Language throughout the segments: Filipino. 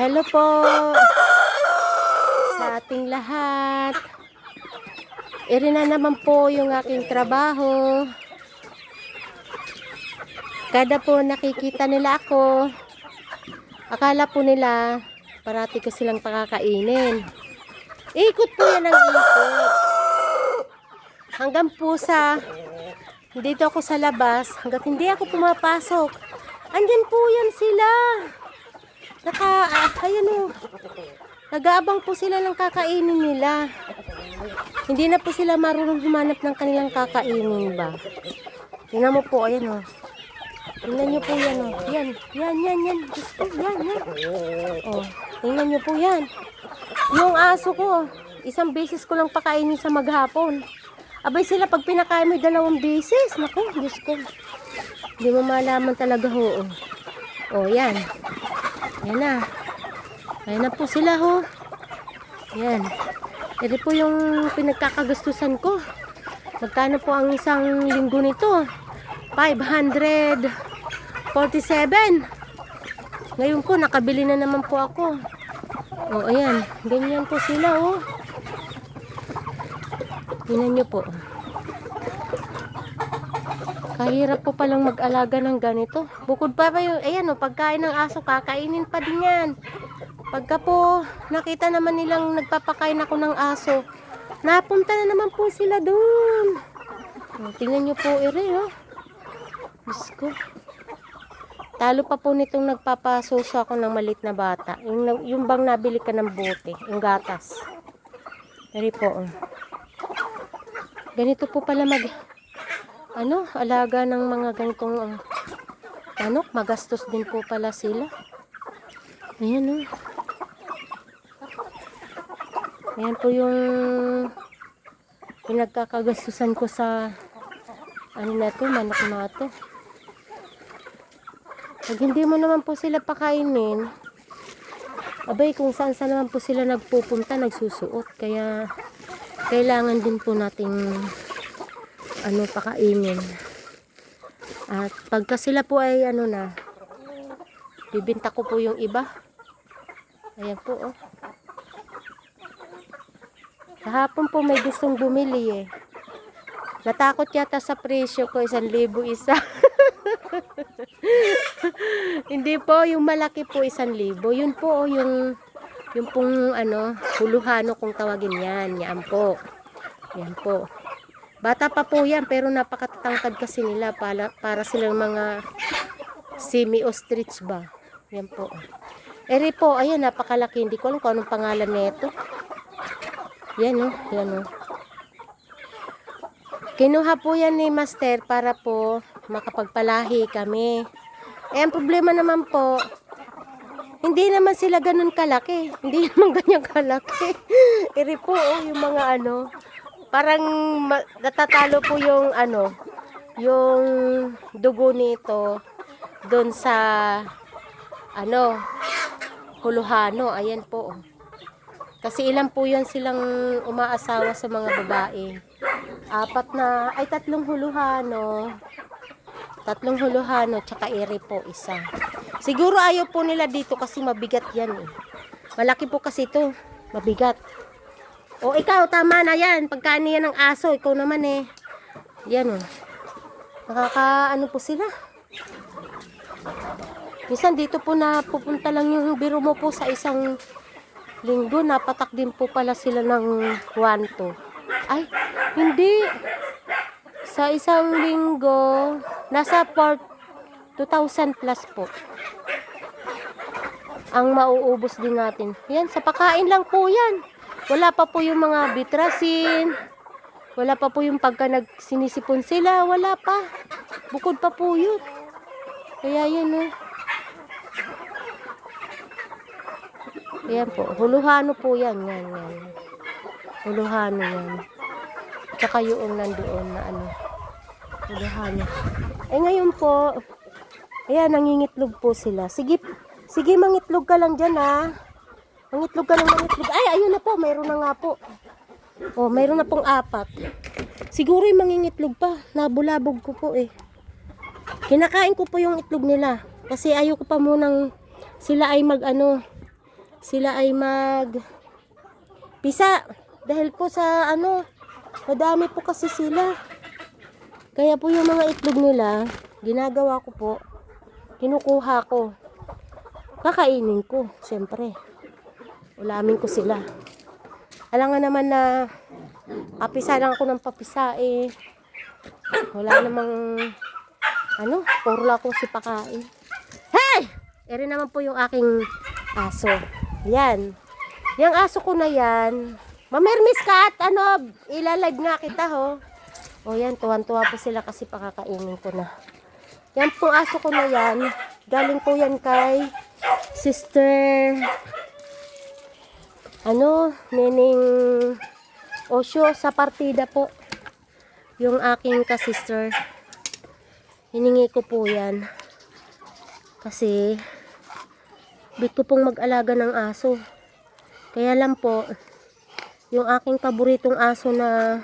Hello po sa ating lahat. Iri na naman po yung aking trabaho. Kada po nakikita nila ako, akala po nila parati ko silang pakakainin. Ikot po yan ang ikot. Hanggang po sa dito ako sa labas, hanggat hindi ako pumapasok, andyan po yan sila. Ayan o. Nag-aabang po sila ng kakainin nila. Hindi na po sila marunong humanap ng kanilang kakainin ba. Tingnan mo po, ayan o. Tingnan nyo po yan o. Yan. Gusto, yan. O, tingnan nyo po yan. Yung aso ko, isang beses ko lang pakainin sa maghapon. Abay sila pag pinakain mo 2 beses. Naku, Diyos ko. Hindi mo malaman talaga ho. O, yan. Yan na. Ayan na po sila ho. Yan. Ito po yung pinagkakagastusan ko. Magkano po ang isang linggo nito? 547. Ngayon po, nakabili na naman po ako. O, ayan. Ganyan po sila ho. Tingnan nyo po. Kahirap po palang mag-alaga ng ganito. Bukod pa yung, ayan o, pagkain ng aso, kakainin pa din yan. Pagka po, nakita naman nilang nagpapakain ako ng aso, napunta na naman po sila dun. O, tingnan nyo po, o. Diyos ko. Talo pa po nitong nagpapasuso ako ng malit na bata. Yung bang nabili ka ng bote, yung gatas. Dari po, o. Ganito po pala alaga ng mga ganitong magastos din po pala sila. Ayan o. Ayan po yung pinagkakagastusan ko sa manok na to. Pag hindi mo naman po sila pakainin, abay kung saan naman po sila nagpupunta, nagsusuot. Kaya kailangan din po nating pakainin. At pagka sila po ay bibinta ko po yung iba. Ayan po oh. Kahapon po may gustong bumili eh. Natakot yata sa presyo ko, 1,000 isa. Hindi po, yung malaki po 1,000. Yun po yung pong huluhano kung tawagin yan. Yan po. Yan po. Bata pa po yan pero napakatangkad kasi nila para silang mga semi-ostrich ba. Yan po. Eri po, ayan napakalaki. Hindi ko alam kung anong pangalan nito. Yan oh, yan oh. Kinuha po yan ni Master para po makapagpalahi kami. Eh, ang problema naman po, hindi naman sila ganun kalaki. Hindi naman ganyan kalaki. Iri po, oh, yung mga parang natatalo po yung yung dugo nito doon sa huluhano. Ayan po, oh. Kasi ilan po yan silang umaasawa sa mga babae. 3 huluhano. 3 huluhano, tsaka ere po, 1. Siguro ayaw po nila dito kasi mabigat yan eh. Malaki po kasi ito, mabigat. O ikaw, tama na yan. Pagkaan yan ng aso, ikaw naman eh. Yan oh. Nakaka po sila. Minsan dito po na pupunta lang yung biro mo po sa isang linggo, napatak din po pala sila ng 1-2. Ay, hindi. Sa isang linggo, nasa 2,000 plus po. Ang mauubos din natin. Yan, sa pakain lang po yan. Wala pa po yung mga bitrasin. Wala pa po yung pagka nagsinisipon sila. Wala pa. Bukod pa po yun. Kaya yan oh. Ayan po, huluhano po yan, yan. Huluhano yan. Tsaka yung nandoon na huluhano. Eh ngayon po, ayan, nangingitlog po sila. Sige, mangitlog ka lang dyan ha. Mangitlog ka lang, mangitlog. Ay, ayun na po, mayroon na nga po. Oh, mayroon na pong 4. Siguro yung mangingitlog pa, nabulabog ko po eh. Kinakain ko po yung itlog nila. Kasi ayaw ko pa munang sila ay sila ay pisa. Dahil po sa madami po kasi sila. Kaya po yung mga itlog nila, ginagawa ko po, kinukuha ko. Kakainin ko, siyempre. Ulamin ko sila. Alam nga naman na papisa lang ako ng papisa wala namang puro lang akong sipakain. Hey! Eri naman po yung aking aso. Yan. Yung aso ko na yan. Mamermis ka at ilalive nga kita ho. O yan, tuwan-tuwa po sila kasi pakakainin ko na. Yan po aso ko na yan. Galing po yan kay Sister Nening Osyo sa partida po. Yung aking ka-sister. Hiningi ko po yan. Kasi bit ko pong mag-alaga ng aso. Kaya lang po, yung aking paboritong aso na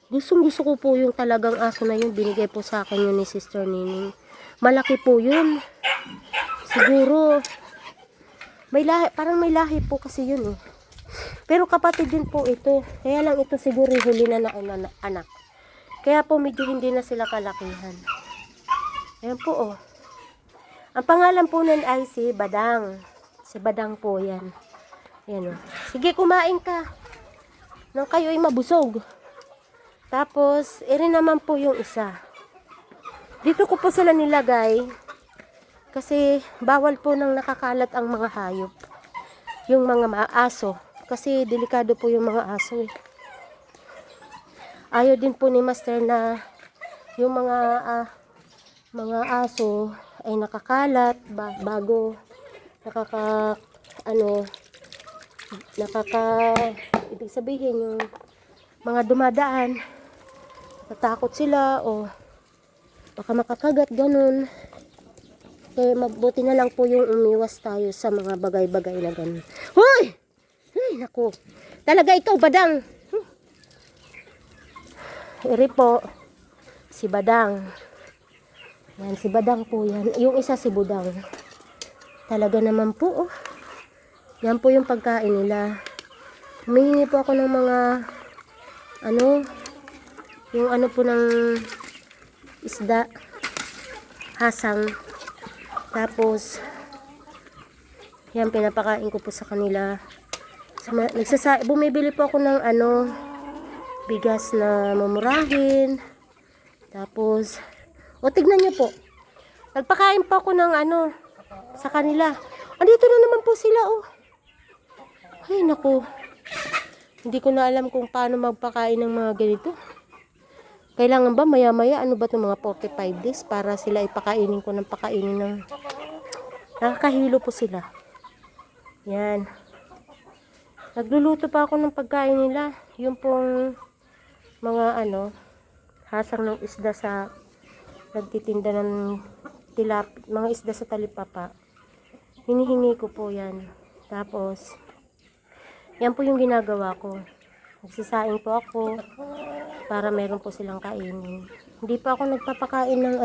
gustong-gusto ko po yung talagang aso na yun. Binigay po sa akin yun ni Sister Nining. Malaki po yun. Siguro, parang may lahi po kasi yun Pero kapatid din po ito. Kaya lang ito siguro huli na anak. Kaya po medyo hindi na sila kalakihan. Ayan po Ang pangalan po nun ay si Badang. Si Badang po yan. Ayan Sige, kumain ka. Nang kayo ay mabusog. Tapos, rin naman po yung isa. Dito ko po sila nilagay. Kasi bawal po nang nakakalat ang mga hayop. Yung mga aso. Kasi delikado po yung mga aso Ayaw din po ni Master na yung mga aso ay nakakalat bago ibig sabihin yung mga dumadaan natakot sila o baka makakagat ganun. Kaya mabuti na lang po yung umiwas tayo sa mga bagay-bagay na ganun. Hoy! Ay, naku. Talaga ikaw, Badang. Iri po, si Badang. Yan, si Badang po yan. Yung isa si Budang. Talaga naman po, Yan po yung pagkain nila. Humihingi po ako ng mga, yung po ng isda, hasang. Tapos, yan, pinapakain ko po sa kanila. Bumibili po ako ng bigas na mamurahin. Tapos, tignan nyo po. Nagpakain pa ako ng sa kanila. Andito na naman po sila, Ay, naku. Hindi ko na alam kung paano magpakain ng mga ganito. Kailangan ba maya-maya, ba itong mga 45 days para sila ipakainin ko ng pakainin ng nakakahilo po sila. Yan. Nagluluto pa ako ng pagkain nila. Yung pong mga hasang ng isda sa nagtitinda ng mga isda sa talipapa. Hinihingi ko po yan. Tapos, yan po yung ginagawa ko. Nagsisaing po ako para meron po silang kainin. Hindi pa ako nagpapakain ng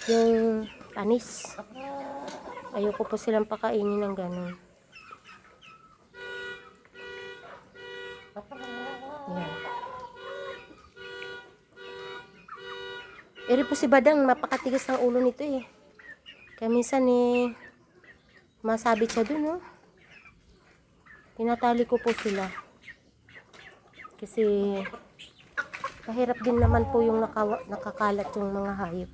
yung panis. Ayoko po silang pakainin ng ganun. Yan. Eri po si Badang, mapakatigas ng ulo nito Kaya minsan masabit siya dun Tinatali ko po sila. Kasi kahirap din naman po yung nakakalat yung mga hayop.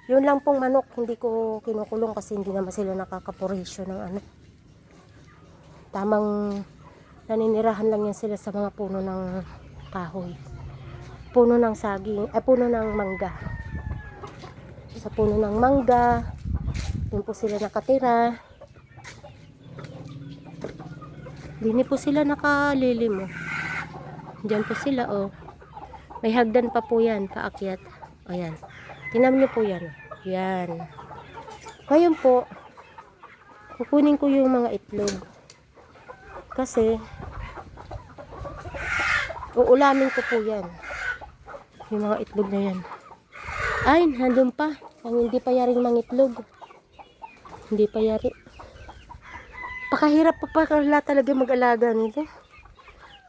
Yun lang pong manok, hindi ko kinukulong kasi hindi naman sila nakakaporisyo ng Tamang naninirahan lang yan sila sa mga puno ng kahoy. Puno ng saging, puno ng mangga. Sa puno ng mangga, doon po sila nakatira. Dini po sila nakalilim Diyan po sila May hagdan pa po yan, paakyat. Ayan. Tingnan niyo po yan. Yan. Ngayon po, kukunin ko yung mga itlog. Kasi, uulamin ko po yan. Yung mga itlog na yan. Ay, nandun pa. Ang hindi pa yaring mangitlog. Hindi pa yari. Pakahirap pa pala talaga mag-alaga nito.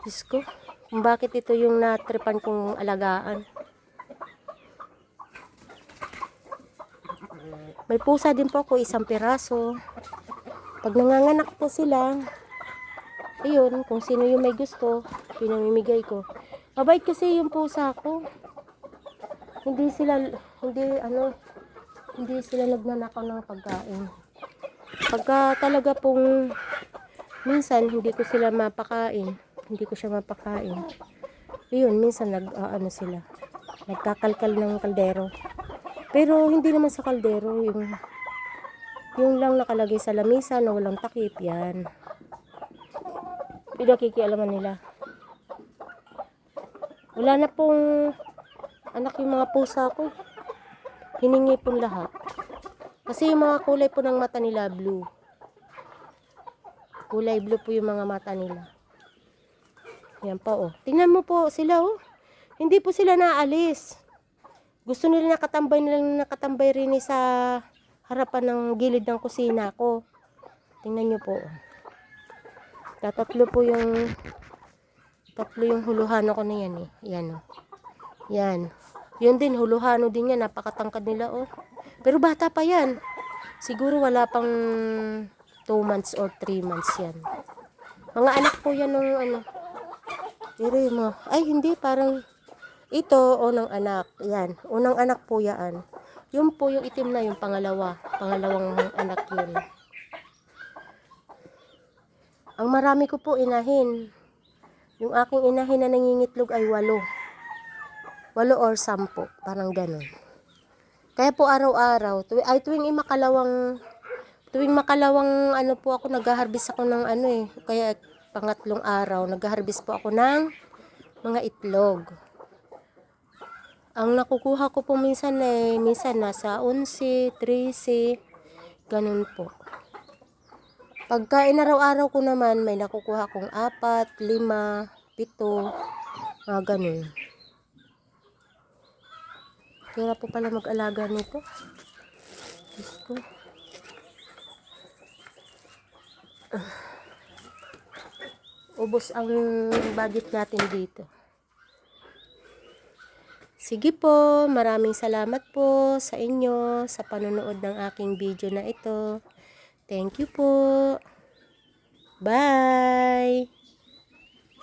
Diyos ko. Kung bakit ito yung natripan kong alagaan. May pusa din po ako, isang piraso. Pag nanganganak po sila, ayun, kung sino yung may gusto, pinamimigay ko. Mabait kasi yung pusa ko. Hindi sila nagnanakaw ng pagkain. Pagka talaga pong minsan hindi ko sila mapakain, hindi ko siya mapakain. Ayun, minsan sila. Nagkakalkal ng kaldero. Pero hindi naman sa kaldero, yung lang nakalagay sa lamisa na walang takip, yan. Pinakikialaman nila. Wala na pong anak yung mga pusa ko. Hiningi po lahat. Kasi yung mga kulay po ng mata nila, blue. Kulay blue po yung mga mata nila. Yan po, oh. Tingnan mo po sila, oh. Hindi po sila naalis. Gusto nila nakatambay rin sa harapan ng gilid ng kusina ko. Tingnan nyo po. Tatlo yung huluhano ko na yan, eh. Yan, oh. Yan. Yun din, huluhano din yan. Napakatangkad nila, oh. Pero bata pa yan. Siguro wala pang 2 months or 3 months yan. Mga anak po yan ng Pero mo. Ay, hindi. Parang ito, unang anak. Yan. Unang anak po yan. Yung po yung itim na yung pangalawa. Pangalawang anak yun. Ang marami ko po inahin. Yung aking inahin na nangingitlog ay 8. 8 or 10. Parang ganun. Kaya po araw-araw, tuwing makalawang po ako, nag-harvest ako ng kaya pangatlong araw, nag-harvest po ako ng mga itlog. Ang nakukuha ko po minsan nasa 11, 13, ganun po. Pagka inaraw-araw ko naman, may nakukuha kong 4, 5, 7, mga ganun. Kaya po pala mag-alaga nito. Diyos ko. Ubos ang budget natin dito. Sige po, maraming salamat po sa inyo sa panonood ng aking video na ito. Thank you po. Bye!